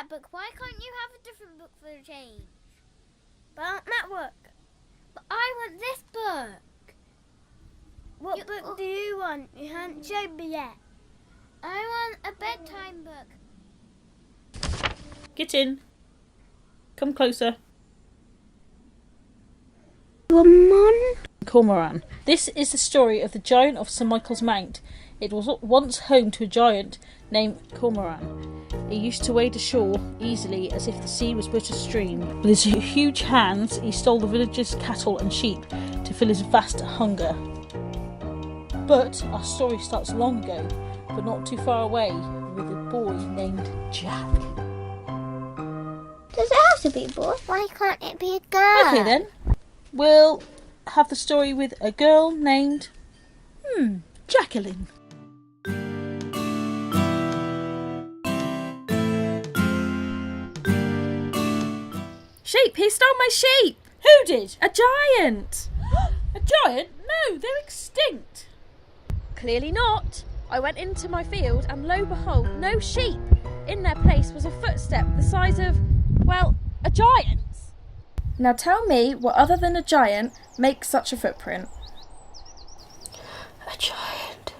that book. Why can't you have a different book for a change? But I want that book. But I want this book. What book do you want? You haven't showed me yet. I want a bedtime book. Get in. Come closer. Cormoran. This is the story of the giant of St Michael's Mount. It was once home to a giant named Cormoran. He used to wade ashore easily as if the sea was but a stream. With his huge hands, he stole the villagers' cattle and sheep to fill his vast hunger. But our story starts long ago, but not too far away, with a boy named Jack. Does it have to be a boy? Why can't it be a girl? Okay then, we'll have the story with a girl named Jacqueline. Sheep! He stole my sheep! Who did? A giant! A giant? No, they're extinct. Clearly not. I went into my field and lo behold, no sheep. In their place was a footstep the size of, well, a giant's. Now tell me what other than a giant makes such a footprint. A giant.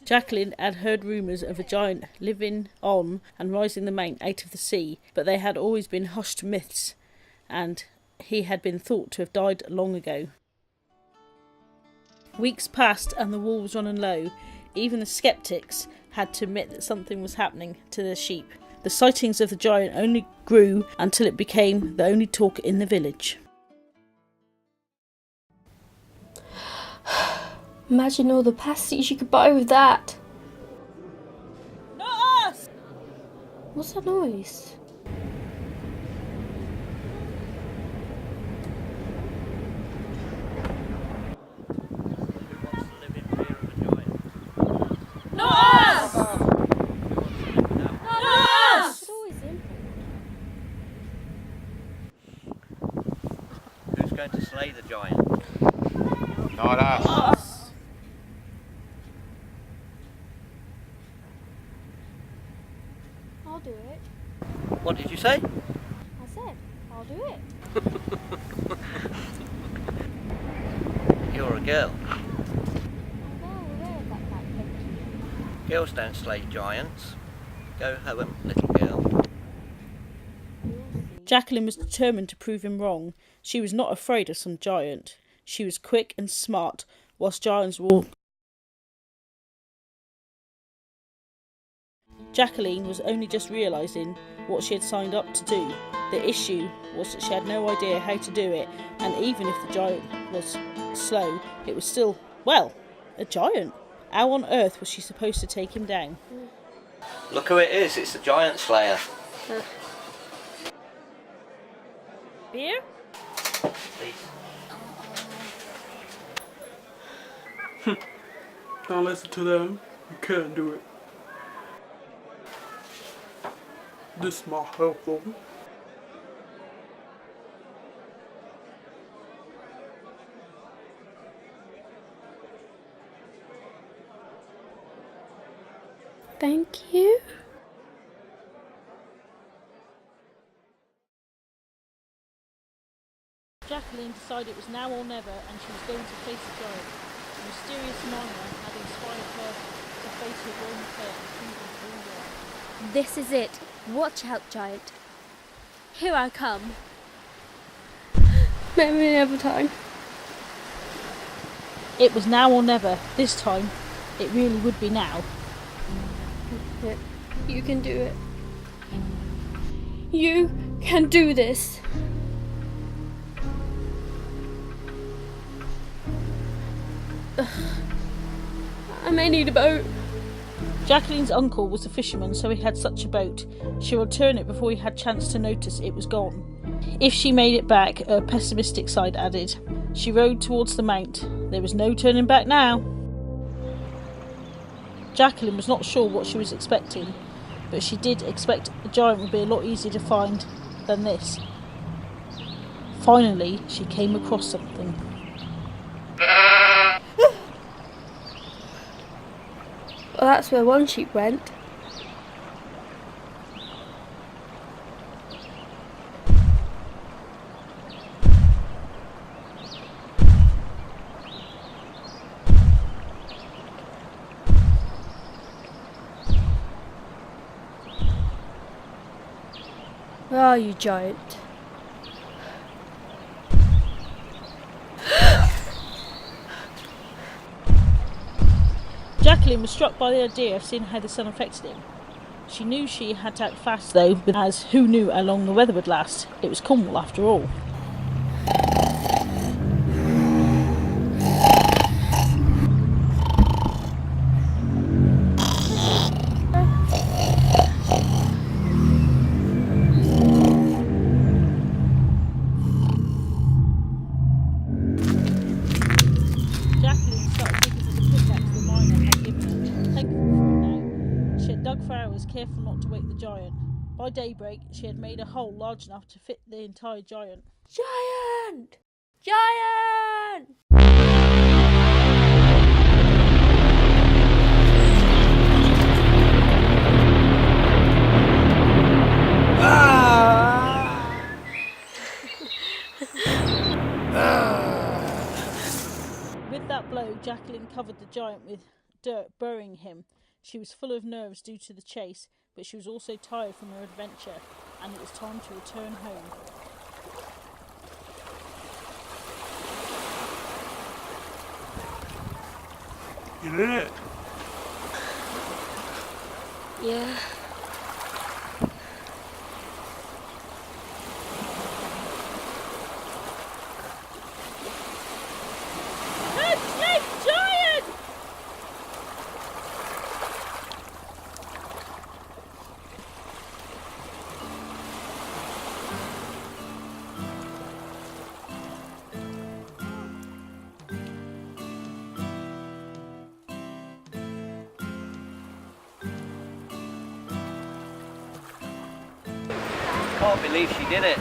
Jacqueline had heard rumours of a giant living on and rising the mount out of the sea, but they had always been hushed myths, and he had been thought to have died long ago. Weeks passed and the wool was running low. Even the sceptics had to admit that something was happening to their sheep. The sightings of the giant only grew until it became the only talk in the village. Imagine all the pasties you could buy with that. Not us! What's that noise? Not us! Not us! It's always in. Who's going to slay the giant? Not us. I'll do it. What did you say? I said, I'll do it. You're a girl. I'm well aware of that fact, thank you. Girls don't slay giants. Go home, little girl. Jacqueline was determined to prove him wrong. She was not afraid of some giant. She was quick and smart, whilst giants were... Jacqueline was only just realising what she had signed up to do. The issue was that she had no idea how to do it, and even if the giant was slow, it was still, well, a giant. How on earth was she supposed to take him down? Look who it is, it's the giant slayer. Beer? Please. Don't listen to them. You can't do it. This is my health, though. Thank you. Jacqueline decided it was now or never, and she was going to face the giant. The mysterious miner had inspired her to face her grown pair and prove them all wrong. This is it. Watch out, giant. Here I come. Maybe another time. It was now or never. This time, it really would be now. Yeah, you can do it. You can do this. I may need a boat. Jacqueline's uncle was a fisherman, so he had such a boat. She would return it before he had chance to notice it was gone. If she made it back, her pessimistic side added. She rowed towards the mount. There was no turning back now. Jacqueline was not sure what she was expecting, but she did expect the giant would be a lot easier to find than this. Finally, she came across something. Well, that's where one sheep went. Where are you, giant? Jacqueline was struck by the idea of seeing how the sun affected him. She knew she had to act fast though, as who knew how long the weather would last. It was Cornwall after all. Jacqueline started digging with the pickaxe the miner had given her. Thankful for it now. She had dug for hours, careful not to wake the giant. By daybreak, she had made a hole large enough to fit the entire giant. Giant! Giant! With that blow, Jacqueline covered the giant with dirt, burying him. She was full of nerves due to the chase, but she was also tired from her adventure, and it was time to return home. You did it. Yeah. Giant! Can't believe she did it.